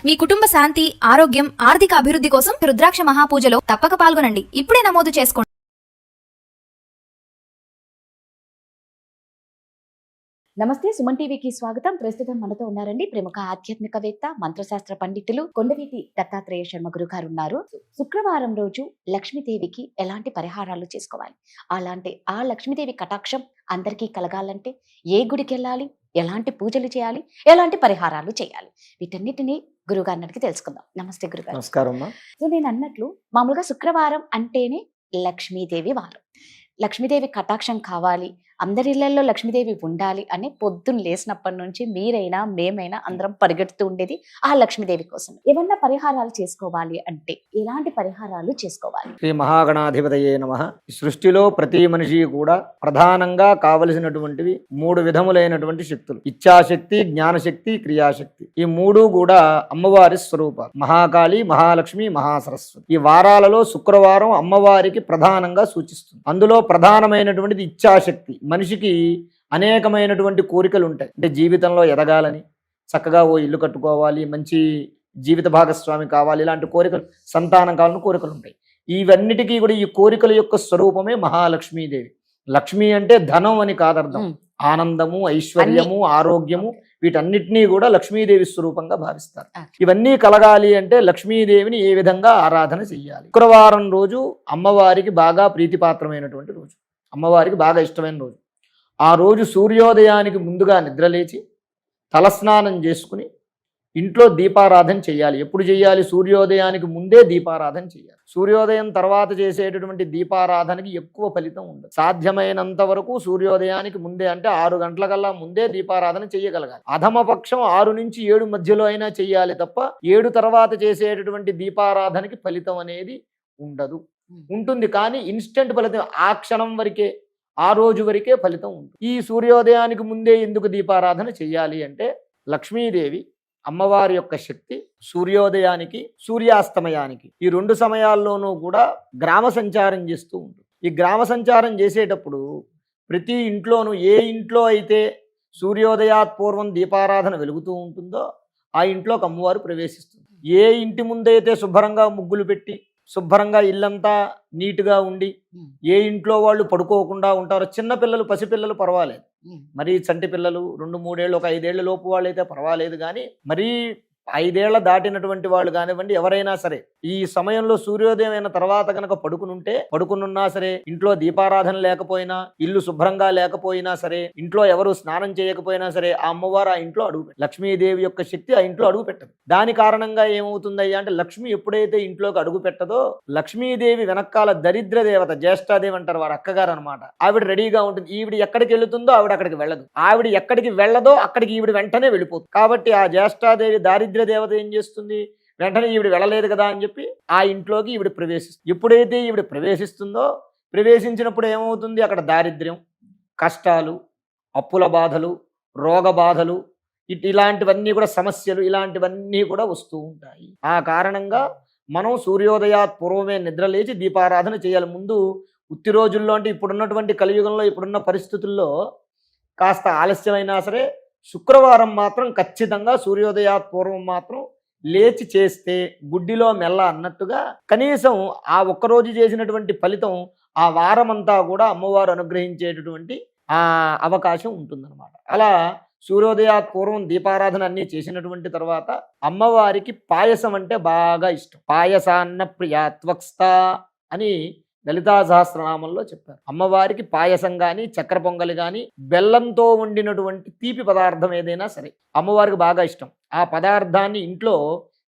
మీ కుటుంబ శాంతి, ఆరోగ్యం, ఆర్థిక అభివృద్ధి కోసం రుద్రాక్ష మహాపూజలో తప్పక పాల్గొనండి. ఇప్పుడే నమోదు చేసుకోండి. నమస్తే, సుమన్ టీవీకి స్వాగతం. ప్రస్తుతం మనతో ఉన్నారండి ప్రముఖ ఆధ్యాత్మికవేత్త, మంత్రశాస్త్ర పండితులు కొండవీటి దత్తాత్రేయ శర్మ గురు గారు ఉన్నారు. శుక్రవారం రోజు లక్ష్మీదేవికి ఎలాంటి పరిహారాలు చేసుకోవాలి, ఆ లక్ష్మీదేవి కటాక్షం అందరికీ కలగాలంటే ఏ గుడికి వెళ్ళాలి, ఎలాంటి పూజలు చేయాలి, ఎలాంటి పరిహారాలు చేయాలి, వీటన్నిటిని గురుగారిని అడిగి తెలుసుకుందాం. నమస్తే గురుగారు. నమస్కారం. సో నేను అన్నట్లు మామూలుగా శుక్రవారం అంటేనే లక్ష్మీదేవి వారం. లక్ష్మీదేవి కటాక్షం కావాలి, అందరి ఇళ్లలో లక్ష్మీదేవి ఉండాలి అని పొద్దున్న లేసినప్పటి నుంచి మీరైనా మేమైనా అందరం పరిగెడుతూ ఉండేది ఆ లక్ష్మీదేవి కోసం. ఏమన్నా పరిహారాలు చేసుకోవాలి అంటే ఎలాంటి పరిహారాలు చేసుకోవాలి? శ్రీ మహాగణాధిపతయే నమః. ఈ సృష్టిలో ప్రతి మనిషి కూడా ప్రధానంగా కావలసినటువంటివి 3 విధములైనటువంటి శక్తులు: ఇచ్ఛాశక్తి, జ్ఞానశక్తి, క్రియాశక్తి. ఈ 3 కూడా అమ్మవారి స్వరూపాలు. మహాకాళి, మహాలక్ష్మి, మహాసరస్వతి. ఈ వారాలలో శుక్రవారం అమ్మవారికి ప్రధానంగా సూచిస్తుంది. అందులో ప్రధానమైనటువంటిది ఇచ్ఛాశక్తి. మనిషికి అనేకమైనటువంటి కోరికలు ఉంటాయి. అంటే జీవితంలో ఎదగాలని, చక్కగా ఓ ఇల్లు కట్టుకోవాలి, మంచి జీవిత భాగస్వామి కావాలి, ఇలాంటి కోరికలు, సంతానం కావాలని కోరికలు ఉంటాయి. ఇవన్నిటికీ కూడా ఈ కోరికల యొక్క స్వరూపమే మహాలక్ష్మీదేవి. లక్ష్మి అంటే ధనం అని కాదర్థం. ఆనందము, ఐశ్వర్యము, ఆరోగ్యము, వీటన్నిటినీ కూడా లక్ష్మీదేవి స్వరూపంగా భావిస్తారు. ఇవన్నీ కలగాలి అంటే లక్ష్మీదేవిని ఏ విధంగా ఆరాధన చెయ్యాలి? శుక్రవారం రోజు అమ్మవారికి బాగా ప్రీతిపాత్రమైనటువంటి రోజు, అమ్మవారికి బాగా ఇష్టమైన రోజు. ఆ రోజు సూర్యోదయానికి ముందుగా నిద్రలేచి తలస్నానం చేసుకుని ఇంట్లో దీపారాధన చేయాలి. ఎప్పుడు చేయాలి? సూర్యోదయానికి ముందే దీపారాధన చేయాలి. సూర్యోదయం తర్వాత చేసేటటువంటి దీపారాధనకి ఎక్కువ ఫలితం ఉండదు. సాధ్యమైనంత వరకు సూర్యోదయానికి ముందే, అంటే 6 గంటలకల్లా ముందే దీపారాధన చేయగలగాలి. అధమపక్షం 6 నుంచి 7 మధ్యలో అయినా చెయ్యాలి తప్ప 7 తర్వాత చేసేటటువంటి దీపారాధనకి ఫలితం అనేది ఉండదు. ఉంటుంది కానీ ఇన్స్టెంట్ ఫలితం, ఆ క్షణం వరకే, ఆ రోజు వరకే ఫలితం ఉంటుంది. ఈ సూర్యోదయానికి ముందే ఎందుకు దీపారాధన చెయ్యాలి అంటే లక్ష్మీదేవి అమ్మవారి యొక్క శక్తి సూర్యోదయానికి, సూర్యాస్తమయానికి, ఈ 2 సమయాల్లోనూ కూడా గ్రామ సంచారం చేస్తూ ఉంటుంది. ఈ గ్రామ సంచారం చేసేటప్పుడు ప్రతి ఇంట్లోనూ, ఏ ఇంట్లో అయితే సూర్యోదయాత్ పూర్వం దీపారాధన వెలుగుతూ ఉంటుందో ఆ ఇంట్లోకి అమ్మవారు ప్రవేశిస్తుంది. ఏ ఇంటి ముందైతే శుభ్రంగా ముగ్గులు పెట్టి, శుభ్రంగా ఇల్లంతా నీట్గా ఉండి, ఏ ఇంట్లో వాళ్ళు పడుకోకుండా ఉంటారో, చిన్నపిల్లలు, పసిపిల్లలు పర్వాలేదు, మరీ చంటి పిల్లలు 2-3 ఏళ్ళు, ఒక 5 ఏళ్ల లోపు వాళ్ళు అయితే పర్వాలేదు, కానీ మరీ 5 ఏళ్ల దాటినటువంటి వాళ్ళు కానివ్వండి, ఎవరైనా సరే ఈ సమయంలో సూర్యోదయం అయిన తర్వాత కనుక పడుకునున్నా సరే, ఇంట్లో దీపారాధన లేకపోయినా, ఇల్లు శుభ్రంగా లేకపోయినా సరే, ఇంట్లో ఎవరు స్నానం చేయకపోయినా సరే, ఆ అమ్మవారు ఆ ఇంట్లో అడుగుపెట్టదు. లక్ష్మీదేవి యొక్క శక్తి ఆ ఇంట్లో అడుగు పెట్టదు. దాని కారణంగా ఏమవుతుందయ్యా అంటే, లక్ష్మి ఎప్పుడైతే ఇంట్లోకి అడుగు పెట్టదో, లక్ష్మీదేవి వెనకాల దరిద్ర దేవత, జ్యేష్ఠాదేవి అంటారు, వారు అక్కగారు అనమాట, ఆవిడ రెడీగా ఉంటుంది. ఈవిడ ఎక్కడికి వెళుతుందో ఆవిడ అక్కడికి వెళ్ళదు, ఆవిడ ఎక్కడికి వెళ్ళదో అక్కడికి ఈవిడ వెంటనే వెళ్ళిపోతుంది. కాబట్టి ఆ జ్యేష్ఠాదేవి, దారిద్ర్య దేవత ఏం చేస్తుంది, వెంటనే ఈవిడ వెళ్ళలేదు కదా అని చెప్పి ఆ ఇంట్లోకి ఈవిడ ప్రవేశిస్తుంది. ఎప్పుడైతే ఈవిడ ప్రవేశిస్తుందో, ప్రవేశించినప్పుడు ఏమవుతుంది, అక్కడ దారిద్ర్యం, కష్టాలు, అప్పుల బాధలు, రోగ బాధలు, ఇలాంటివన్నీ కూడా, సమస్యలు, ఇలాంటివన్నీ కూడా వస్తూ ఉంటాయి. ఆ కారణంగా మనం సూర్యోదయాత్ పూర్వమే నిద్రలేచి దీపారాధన చేయాలి. ముందు ఉత్తి రోజుల్లో, అంటే ఇప్పుడున్నటువంటి కలియుగంలో, ఇప్పుడున్న పరిస్థితుల్లో కాస్త ఆలస్యమైనా సరే శుక్రవారం మాత్రం ఖచ్చితంగా సూర్యోదయాత్ పూర్వం మాత్రం లేచి చేస్తే గుడ్డిలో మెల్ల అన్నట్టుగా కనీసం ఆ ఒక్కరోజు చేసినటువంటి ఫలితం ఆ వారమంతా కూడా అమ్మవారు అనుగ్రహించేటటువంటి ఆ అవకాశం ఉంటుందన్నమాట. అలా సూర్యోదయాత్ పూర్వం దీపారాధన అన్నీ చేసినటువంటి తర్వాత అమ్మవారికి పాయసం అంటే బాగా ఇష్టం. పాయసాన్న ప్రియాత్వక్స్త అని లలితా సహస్రనామంలో చెప్పారు. అమ్మవారికి పాయసం కానీ, చక్కెర పొంగలి కానీ, బెల్లంతో వండినటువంటి తీపి పదార్థం ఏదైనా సరే అమ్మవారికి బాగా ఇష్టం. ఆ పదార్థాన్ని ఇంట్లో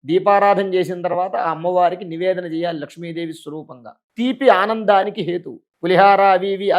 దీపారాధన చేసిన తర్వాత ఆ అమ్మవారికి నివేదన చేయాలి లక్ష్మీదేవి స్వరూపంగా. తీపి ఆనందానికి హేతు. పులిహార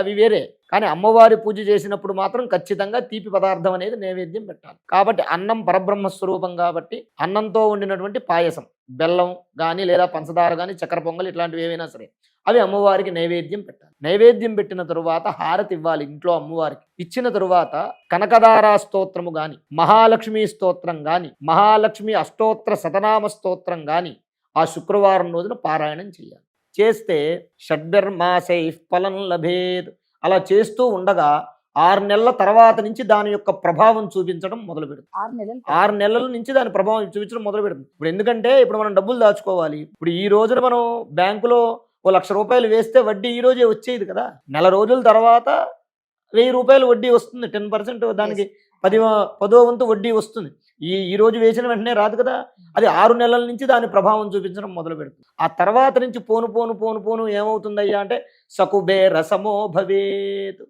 అవి వేరే, కానీ అమ్మవారి పూజ చేసినప్పుడు మాత్రం ఖచ్చితంగా తీపి పదార్థం అనేది నైవేద్యం పెట్టాలి. కాబట్టి అన్నం పరబ్రహ్మ స్వరూపం కాబట్టి అన్నంతో వండినటువంటి పాయసం, బెల్లం కానీ లేదా పంచదార కానీ, చక్కెర పొంగలి, ఇట్లాంటివి ఏవైనా సరే అవి అమ్మవారికి నైవేద్యం పెట్టాలి. నైవేద్యం పెట్టిన తరువాత హారతి ఇవ్వాలి ఇంట్లో అమ్మవారికి. ఇచ్చిన తరువాత కనకదారా స్తోత్రము గాని, మహాలక్ష్మి స్తోత్రం గాని, మహాలక్ష్మి అష్టోత్తర శతనామ స్తోత్రం గాని ఆ శుక్రవారం రోజున పారాయణం చేయాలి. చేస్తే షడ్భిర్మాసై ఫలం లభేద్. అలా చేస్తూ ఉండగా 6 నెలల తర్వాత నుంచి దాని యొక్క ప్రభావం చూపించడం మొదలు పెడుతుంది. 6 నెలలు 6 నెలల నుంచి దాని ప్రభావం చూపించడం మొదలు పెడుతుంది. ఇప్పుడు ఎందుకంటే ఇప్పుడు మనం డబ్బులు దాచుకోవాలి. ఇప్పుడు ఈ రోజున మనం బ్యాంకులో ఓ 1,00,000 రూపాయలు వేస్తే వడ్డీ ఈ రోజే వచ్చేది కదా. నెల రోజుల తర్వాత 1,000 రూపాయలు వడ్డీ వస్తుంది. 10% దానికి 10వ వంతు వడ్డీ వస్తుంది. ఈ రోజు వేసిన వెంటనే రాదు కదా. అది 6 నెలల నుంచి దాని ప్రభావం చూపించడం మొదలు పెడుతుంది. ఆ తర్వాత నుంచి పోను ఏమవుతుందయ్యా అంటే సకుబేర సమో భవేత్,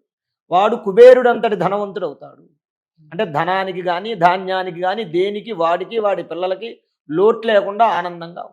వాడు కుబేరుడు అంతటి ధనవంతుడు అవుతాడు. అంటే ధనానికి కానీ ధాన్యానికి కానీ దేనికి వాడికి వాడి పిల్లలకి లోటు లేకుండా ఆనందంగా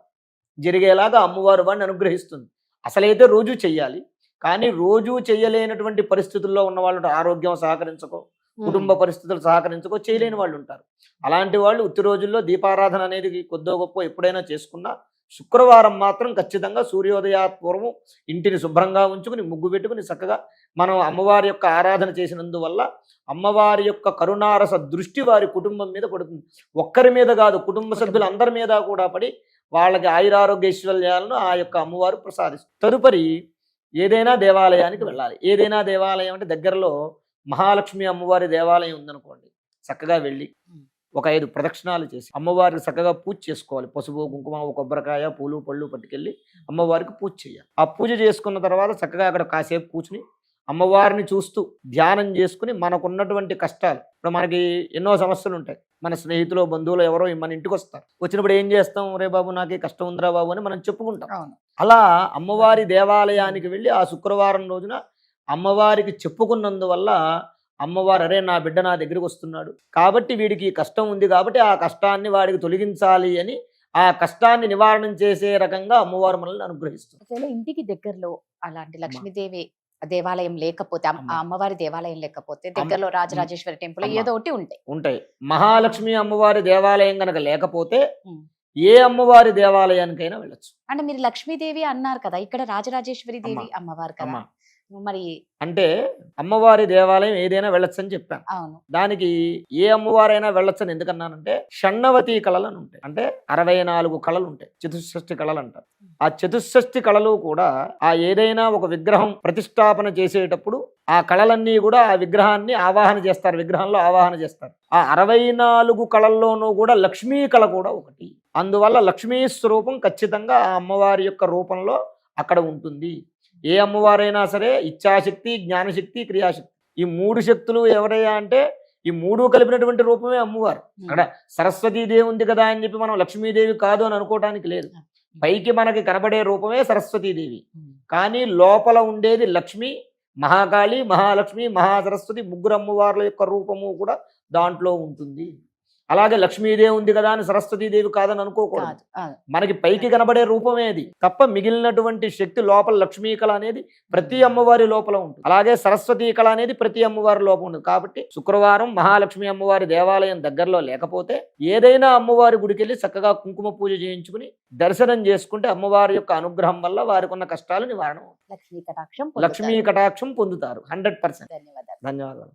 జరిగేలాగా అమ్మవారు వాడిని అనుగ్రహిస్తుంది. అసలైతే రోజు చెయ్యాలి, కానీ రోజు చెయ్యలేనటువంటి పరిస్థితుల్లో ఉన్న వాళ్ళు ఆరోగ్యం సహకరించకో, కుటుంబ పరిస్థితులు సహకరించుకో చేయలేని వాళ్ళు ఉంటారు. అలాంటి వాళ్ళు ఉత్తి రోజుల్లో దీపారాధన అనేది కొద్దో గొప్ప ఎప్పుడైనా చేసుకున్నా శుక్రవారం మాత్రం ఖచ్చితంగా సూర్యోదయాత్పూర్వం ఇంటిని శుభ్రంగా ఉంచుకుని ముగ్గు పెట్టుకుని చక్కగా మనం అమ్మవారి యొక్క ఆరాధన చేసినందువల్ల అమ్మవారి యొక్క కరుణారస దృష్టి వారి కుటుంబం మీద పడుతుంది. ఒక్కరి మీద కాదు, కుటుంబ సభ్యులందరి మీద కూడా పడి వాళ్ళకి ఆయురారోగ్యైశ్వర్యాలను ఆ యొక్క అమ్మవారు ప్రసాదిస్తుంది. తదుపరి ఏదైనా దేవాలయానికి వెళ్ళాలి. ఏదైనా దేవాలయం అంటే దగ్గరలో మహాలక్ష్మి అమ్మవారి దేవాలయం ఉందనుకోండి, చక్కగా వెళ్ళి ఒక 5 ప్రదక్షిణాలు చేసి అమ్మవారికి చక్కగా పూజ చేసుకోవాలి. పసుపు కుంకుమ కొబ్బరికాయ పూలు పళ్ళు పట్టుకెళ్ళి అమ్మవారికి పూజ చేయాలి. ఆ పూజ చేసుకున్న తర్వాత చక్కగా అక్కడ కాసేపు కూర్చుని అమ్మవారిని చూస్తూ ధ్యానం చేసుకుని మనకున్నటువంటి కష్టాలు, ఇప్పుడు మనకి ఎన్నో సమస్యలు ఉంటాయి. మన స్నేహితులు బంధువులు ఎవరో మన ఇంటికి వస్తారు. వచ్చినప్పుడు ఏం చేస్తాం, రే బాబు నాకే కష్టం ఉందిరా బాబు అని మనం చెప్పుకుంటాం. అలా అమ్మవారి దేవాలయానికి వెళ్ళి ఆ శుక్రవారం రోజున అమ్మవారికి చెప్పుకున్నందువల్ల అమ్మవారు అరే నా బిడ్డ నా దగ్గరికి వస్తున్నాడు కాబట్టి వీడికి కష్టం ఉంది కాబట్టి ఆ కష్టాన్ని వాడికి తొలగించాలి అని ఆ కష్టాన్ని నివారణ చేసే రకంగా అమ్మవారు మనల్ని అనుగ్రహిస్తుంది. ఒకవేళ ఇంటికి దగ్గరలో అలాంటి లక్ష్మీదేవి దేవాలయం లేకపోతే, ఆ అమ్మవారి దేవాలయం లేకపోతే దగ్గరలో రాజరాజేశ్వరి టెంపుల్ ఏదో ఒకటి ఉంటాయి. మహాలక్ష్మి అమ్మవారి దేవాలయం గనక లేకపోతే ఏ అమ్మవారి దేవాలయానికైనా వెళ్ళొచ్చు. అంటే మీరు లక్ష్మీదేవి అన్నారు కదా, ఇక్కడ రాజరాజేశ్వరి దేవి అమ్మవారు కదా, మరి అంటే అమ్మవారి దేవాలయం ఏదైనా వెళ్ళొచ్చని చెప్పాను. అవును, దానికి ఏ అమ్మవారైనా వెళ్ళొచ్చని ఎందుకన్నానంటే షణ్ణవతి కళలు అని ఉంటాయి. అంటే 64 కళలు ఉంటాయి, చతుషష్ఠి కళలు అంటారు. ఆ చతుషష్ఠి కళలు కూడా ఆ ఏదైనా ఒక విగ్రహం ప్రతిష్టాపన చేసేటప్పుడు ఆ కళలన్నీ కూడా ఆ విగ్రహాన్ని ఆవాహన చేస్తారు, విగ్రహంలో ఆవాహన చేస్తారు. ఆ 64 కళల్లోనూ కూడా లక్ష్మీ కళ కూడా ఒకటి. అందువల్ల లక్ష్మీ స్వరూపం ఖచ్చితంగా ఆ అమ్మవారి యొక్క రూపంలో అక్కడ ఉంటుంది. ఏ అమ్మవారైనా సరే ఇచ్ఛాశక్తి, జ్ఞానశక్తి, క్రియాశక్తి ఈ 3 శక్తులు ఎవరయ్యా అంటే ఈ 3 కలిపినటువంటి రూపమే అమ్మవారు. అక్కడ సరస్వతీదేవి ఉంది కదా అని చెప్పి మనం లక్ష్మీదేవి కాదు అని అనుకోవటానికి లేదు. పైకి మనకి కనబడే రూపమే సరస్వతీదేవి, కానీ లోపల ఉండేది లక్ష్మి, మహాకాళి, మహాలక్ష్మి, మహాసరస్వతి 3 అమ్మవార్ల యొక్క రూపము కూడా దాంట్లో ఉంటుంది. అలాగే లక్ష్మీదేవి ఉంది కదా అని సరస్వతీదేవి కాదని అనుకోకూడదు. మనకి పైకి కనబడే రూపమే అది తప్ప మిగిలినటువంటి శక్తి లోపల లక్ష్మీ కళ అనేది ప్రతి అమ్మవారి లోపల ఉంటుంది. అలాగే సరస్వతీ కళ అనేది ప్రతి అమ్మవారి లోపల ఉంటుంది. కాబట్టి శుక్రవారం మహాలక్ష్మి అమ్మవారి దేవాలయం దగ్గరలో లేకపోతే ఏదైనా అమ్మవారి గుడికి వెళ్ళి చక్కగా కుంకుమ పూజ చేయించుకుని దర్శనం చేసుకుంటే అమ్మవారి యొక్క అనుగ్రహం వల్ల వారికి ఉన్న కష్టాలు నివారణ, లక్ష్మీ కటాక్షం పొందుతారు. 100%. ధన్యవాదాలు.